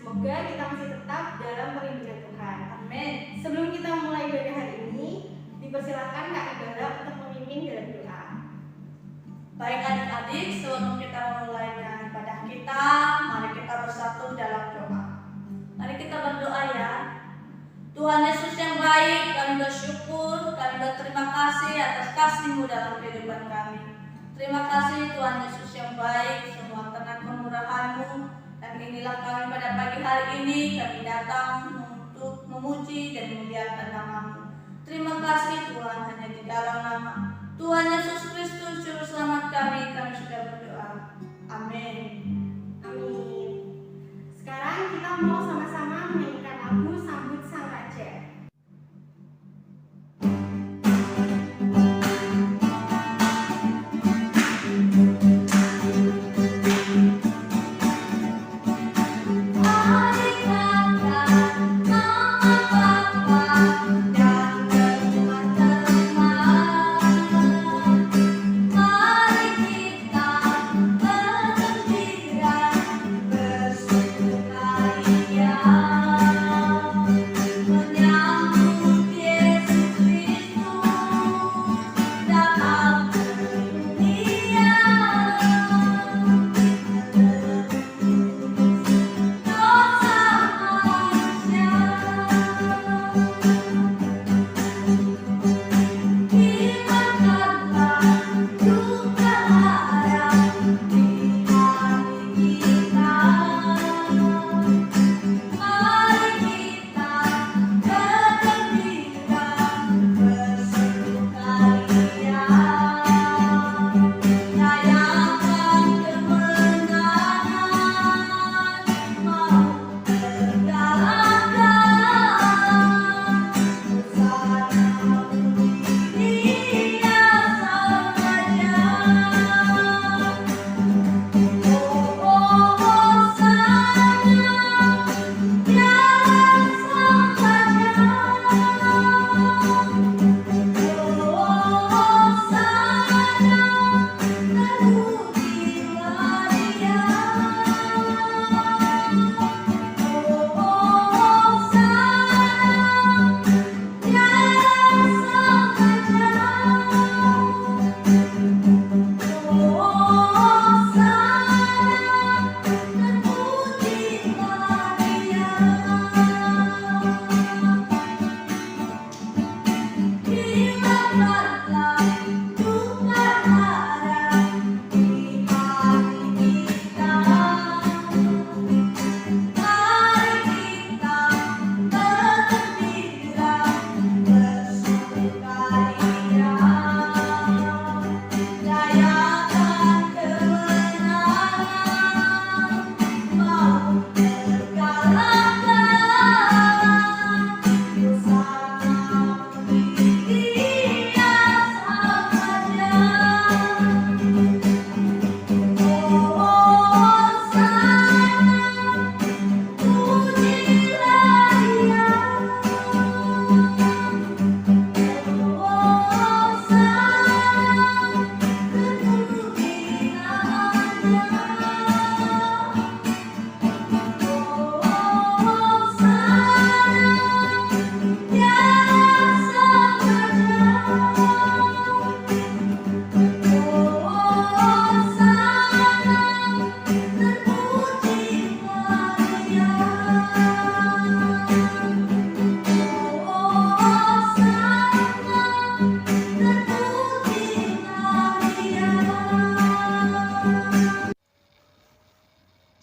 semoga kita masih tetap dalam perlindungan Tuhan. Amin. Sebelum kita mulai ibadah hari ini, dipersilakan Kak Agara untuk memimpin dalam doa. Baik adik-adik, sebelum kita memulaikan ibadah kita, mari kita bersatu dalam doa. Mari kita berdoa ya. Tuhan Yesus yang baik, kami bersyukur, kami berterima kasih atas kasih-Mu dalam kehidupan kami. Terima kasih Tuhan Yesus yang baik, semua karena kemurahan-Mu. Dan inilah kami pada pagi hari ini, kami datang untuk memuji dan memuliakan nama-Mu. Terima kasih Tuhan, hanya di dalam nama Tuhan Yesus Kristus Juru Selamat kami sudah berdoa. Amin. Amin. Sekarang kita mau sama-sama menyanyikan lagu Sambut Sang Raja.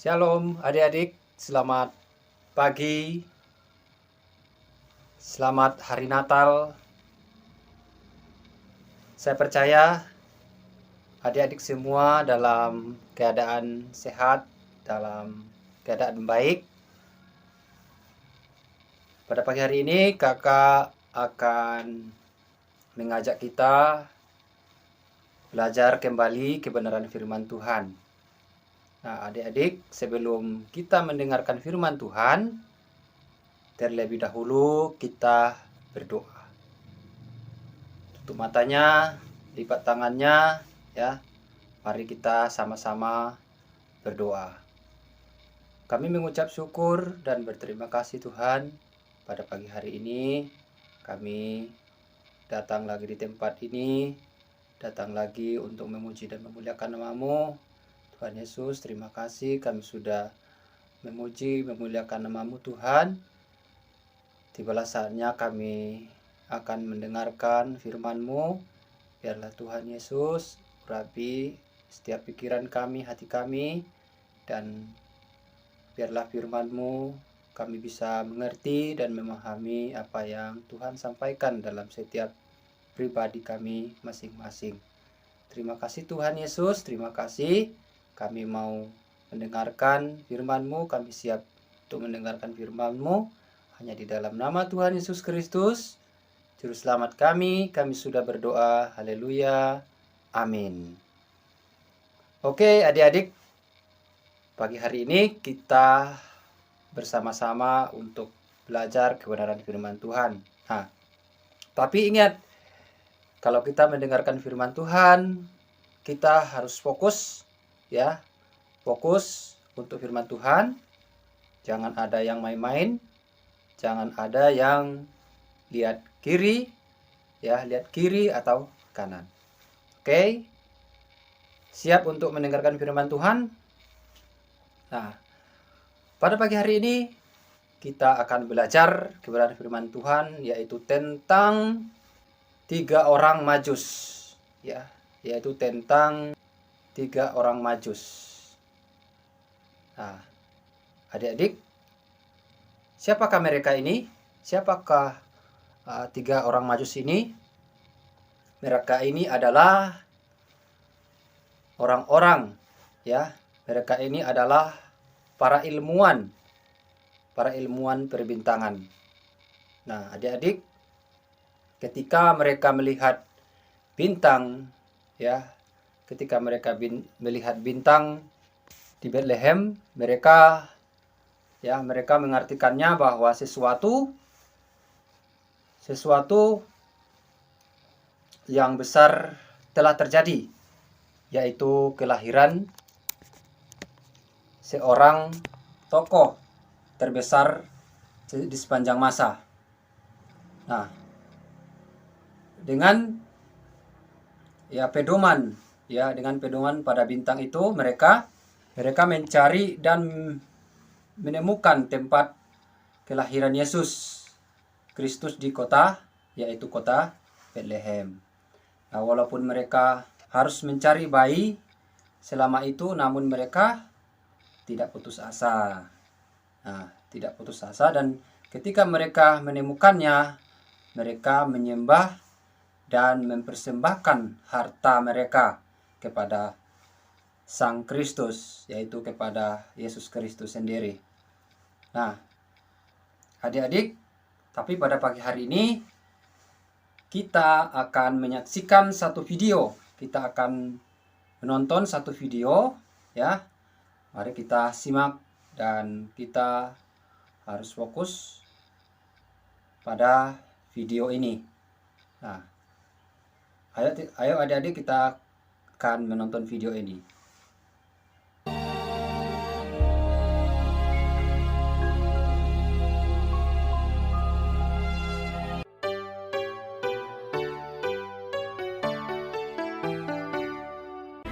Shalom adik-adik, selamat pagi, selamat hari Natal. Saya percaya adik-adik semua dalam keadaan sehat, dalam keadaan baik. Pada pagi hari ini kakak akan mengajak kita belajar kembali kebenaran firman Tuhan. Nah, adik-adik, sebelum kita mendengarkan firman Tuhan, terlebih dahulu kita berdoa. Tutup matanya, lipat tangannya, ya. Mari kita sama-sama berdoa. Kami mengucap syukur dan berterima kasih Tuhan, pada pagi hari ini kami datang lagi di tempat ini, datang lagi untuk memuji dan memuliakan nama-Mu. Tuhan Yesus, terima kasih kami sudah memuji, memuliakan nama-Mu Tuhan. Tibalah saatnya kami akan mendengarkan firman-Mu. Biarlah Tuhan Yesus urapi setiap pikiran kami, hati kami, dan biarlah firman-Mu kami bisa mengerti dan memahami apa yang Tuhan sampaikan dalam setiap pribadi kami masing-masing. Terima kasih Tuhan Yesus, terima kasih. Kami mau mendengarkan firman-Mu, kami siap untuk mendengarkan firman-Mu. Hanya di dalam nama Tuhan Yesus Kristus, Juru Selamat kami sudah berdoa. Haleluya. Amin. Oke adik-adik, pagi hari ini kita bersama-sama untuk belajar kebenaran firman Tuhan. Nah, tapi ingat, kalau kita mendengarkan firman Tuhan, kita harus fokus, ya. Fokus untuk firman Tuhan. Jangan ada yang main-main. Jangan ada yang lihat kiri, ya, lihat kiri atau kanan. Oke. Siap untuk mendengarkan firman Tuhan? Nah, pada pagi hari ini kita akan belajar kebenaran firman Tuhan, yaitu tentang 3 orang Majus, ya, yaitu tentang 3 orang Majus. Nah, adik-adik, siapakah mereka ini? Siapakah 3 orang Majus ini? Mereka ini adalah orang-orang, ya. Mereka ini adalah para ilmuwan perbintangan. Nah, adik-adik, ketika mereka melihat bintang, ya, ketika mereka melihat bintang di Bethlehem, mereka mengartikannya bahwa sesuatu yang besar telah terjadi, yaitu kelahiran seorang tokoh terbesar di sepanjang masa. Nah, dengan pedoman pada bintang itu, mereka mencari dan menemukan tempat kelahiran Yesus Kristus di kota, yaitu kota Bethlehem. Nah, walaupun mereka harus mencari bayi selama itu, namun mereka tidak putus asa. Nah, tidak putus asa, dan ketika mereka menemukannya, mereka menyembah dan mempersembahkan harta mereka kepada Sang Kristus, yaitu kepada Yesus Kristus sendiri. Nah, adik-adik, tapi pada pagi hari ini kita akan menyaksikan satu video. Kita akan menonton satu video, ya. Mari kita simak dan kita harus fokus pada video ini. Nah, ayo adik-adik, kita akan menonton video ini.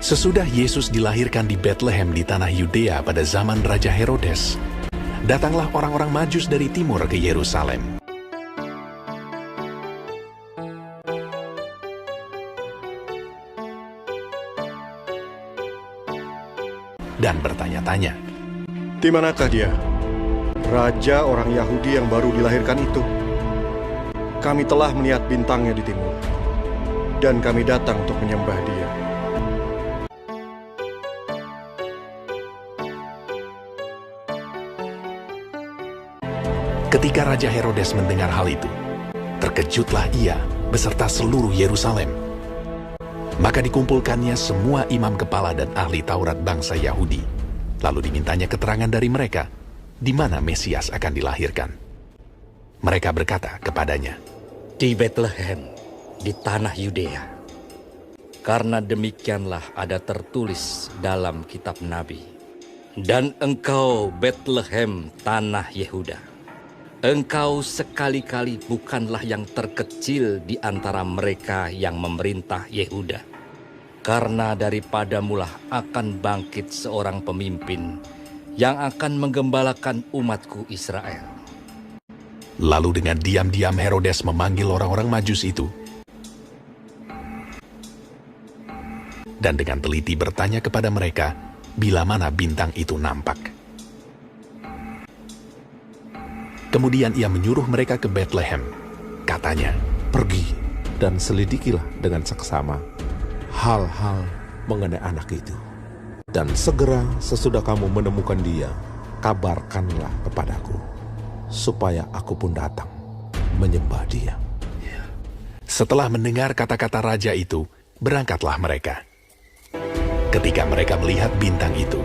Sesudah Yesus dilahirkan di Bethlehem di tanah Yudea pada zaman Raja Herodes, datanglah orang-orang Majus dari timur ke Yerusalem. Dan bertanya-tanya, "Di manakah dia, Raja orang Yahudi yang baru dilahirkan itu? Kami telah melihat bintangnya di timur, dan kami datang untuk menyembah dia." Ketika Raja Herodes mendengar hal itu, terkejutlah ia beserta seluruh Yerusalem. Maka dikumpulkannya semua imam kepala dan ahli Taurat bangsa Yahudi. Lalu dimintanya keterangan dari mereka, di mana Mesias akan dilahirkan. Mereka berkata kepadanya, "Di Bethlehem, di tanah Yudea. Karena demikianlah ada tertulis dalam kitab Nabi. Dan engkau Betlehem tanah Yehuda, engkau sekali-kali bukanlah yang terkecil di antara mereka yang memerintah Yehuda. Karena daripadamulah akan bangkit seorang pemimpin yang akan menggembalakan umatku Israel. Lalu dengan diam-diam Herodes memanggil orang-orang Majus itu dan dengan teliti bertanya kepada mereka bila mana bintang itu nampak. Kemudian ia menyuruh mereka ke Betlehem. Katanya, Pergi dan selidikilah dengan seksama hal-hal mengenai anak itu. Dan segera sesudah kamu menemukan dia, kabarkanlah kepadaku, supaya aku pun datang menyembah dia. setelah mendengar kata-kata raja itu, berangkatlah mereka. Ketika mereka melihat bintang itu,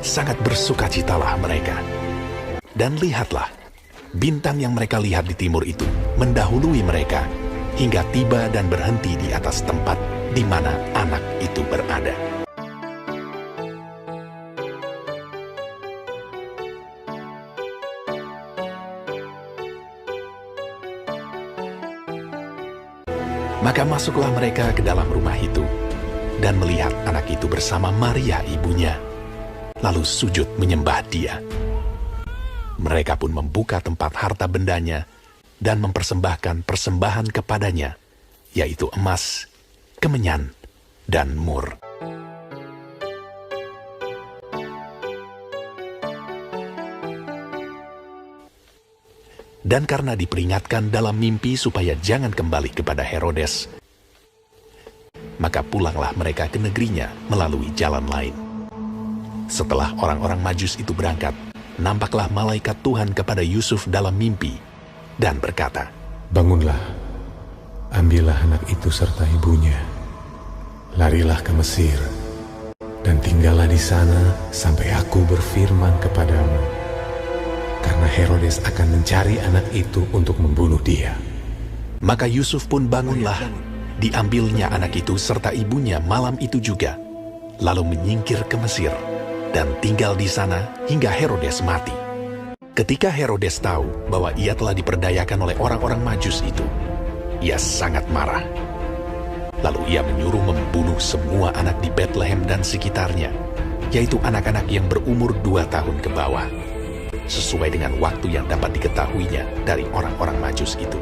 sangat bersukacitalah mereka. Dan lihatlah, bintang yang mereka lihat di timur itu mendahului mereka hingga tiba dan berhenti di atas tempat di mana anak itu berada. Maka masuklah mereka ke dalam rumah itu dan melihat anak itu bersama Maria ibunya, lalu sujud menyembah dia. Mereka pun membuka tempat harta bendanya dan mempersembahkan persembahan kepadanya, yaitu emas, kemenyan, dan mur. Dan karena diperingatkan dalam mimpi supaya jangan kembali kepada Herodes, maka pulanglah mereka ke negerinya melalui jalan lain. Setelah orang-orang Majus itu berangkat, nampaklah malaikat Tuhan kepada Yusuf dalam mimpi dan berkata, "Bangunlah, ambillah anak itu serta ibunya, larilah ke Mesir, dan tinggallah di sana sampai aku berfirman kepadamu, karena Herodes akan mencari anak itu untuk membunuh dia." Maka Yusuf pun bangunlah, diambilnya anak itu serta ibunya malam itu juga, lalu menyingkir ke Mesir dan tinggal di sana hingga Herodes mati. Ketika Herodes tahu bahwa ia telah diperdayakan oleh orang-orang Majus itu, ia sangat marah. Lalu ia menyuruh membunuh semua anak di Betlehem dan sekitarnya, yaitu anak-anak yang berumur 2 tahun ke bawah, sesuai dengan waktu yang dapat diketahuinya dari orang-orang Majus itu.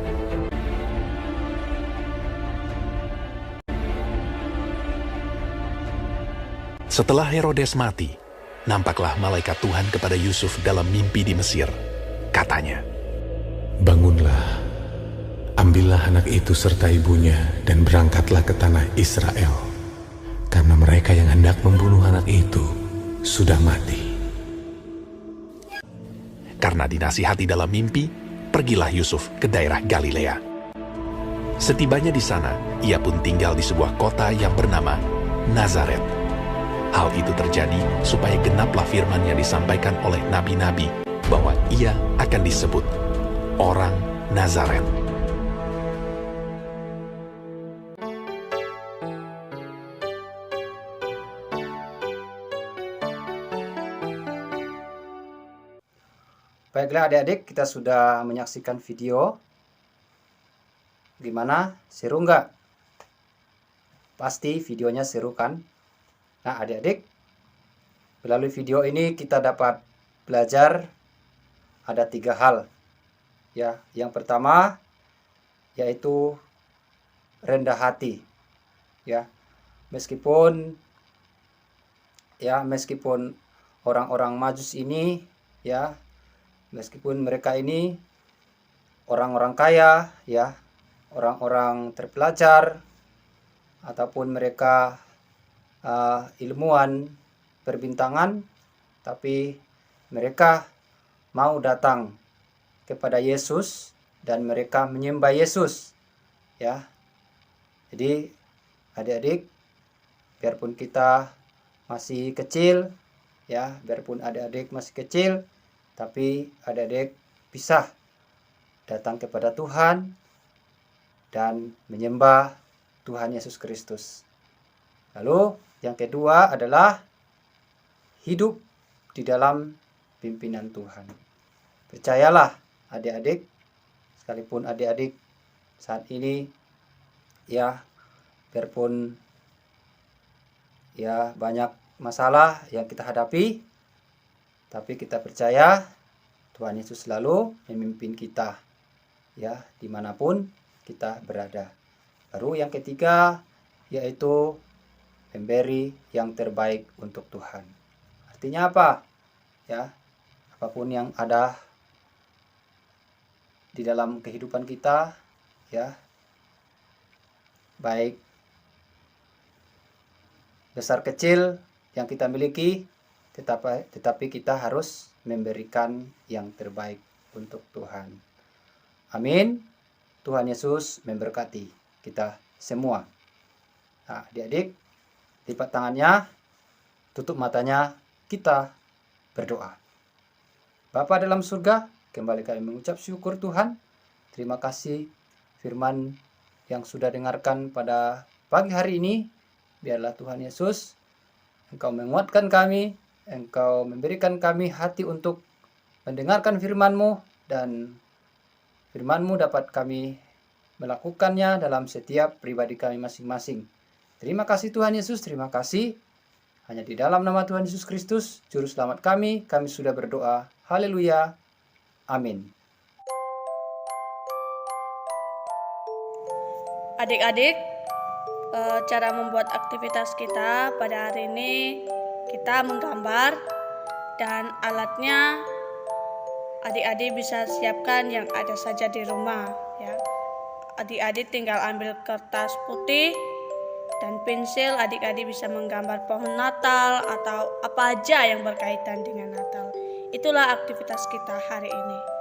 Setelah Herodes mati, nampaklah malaikat Tuhan kepada Yusuf dalam mimpi di Mesir. Katanya, "Bangunlah, ambillah anak itu serta ibunya dan berangkatlah ke tanah Israel, karena mereka yang hendak membunuh anak itu sudah mati." Karena dinasihati dalam mimpi, pergilah Yusuf ke daerah Galilea. Setibanya di sana, ia pun tinggal di sebuah kota yang bernama Nazaret. Hal itu terjadi supaya genaplah firman yang disampaikan oleh nabi-nabi bahwa ia akan disebut orang Nazaret. Baiklah adik-adik, kita sudah menyaksikan video. Gimana? Seru nggak? Pasti videonya seru kan? Nah adik-adik, melalui video ini kita dapat belajar ada 3 hal. Ya, yang pertama yaitu rendah hati. Ya, meskipun orang-orang Majus ini ya, meskipun mereka ini orang-orang kaya, ya, orang-orang terpelajar, ataupun mereka ilmuwan perbintangan, tapi mereka mau datang kepada Yesus dan mereka menyembah Yesus, ya. Jadi adik-adik, biarpun kita masih kecil, ya, biarpun adik-adik masih kecil, tapi adik-adik bisa datang kepada Tuhan dan menyembah Tuhan Yesus Kristus. Lalu yang kedua adalah hidup di dalam pimpinan Tuhan. Percayalah adik-adik, sekalipun adik-adik saat ini ya biarpun ya banyak masalah yang kita hadapi, tapi kita percaya Tuhan Yesus selalu memimpin kita ya dimanapun kita berada. Baru yang ketiga yaitu memberi yang terbaik untuk Tuhan. Artinya apa? Ya, apapun yang ada di dalam kehidupan kita ya, baik besar kecil yang kita miliki, tetapi kita harus memberikan yang terbaik untuk Tuhan. Amin. Tuhan Yesus memberkati kita semua. Nah, adik-adik, lipat tangannya, tutup matanya, kita berdoa. Bapa dalam surga, kembali kami mengucap syukur Tuhan. Terima kasih firman yang sudah dengarkan pada pagi hari ini. Biarlah Tuhan Yesus, Engkau menguatkan kami, Engkau memberikan kami hati untuk mendengarkan firman-Mu, dan firman-Mu dapat kami melakukannya dalam setiap pribadi kami masing-masing. Terima kasih Tuhan Yesus, terima kasih. Hanya di dalam nama Tuhan Yesus Kristus, Juru Selamat kami sudah berdoa. Haleluya. Amin. Adik-adik, cara membuat aktivitas kita pada hari ini, kita menggambar, dan alatnya adik-adik bisa siapkan yang ada saja di rumah ya. Adik-adik tinggal ambil kertas putih dan pensil, adik-adik bisa menggambar pohon Natal atau apa aja yang berkaitan dengan Natal. Itulah aktivitas kita hari ini.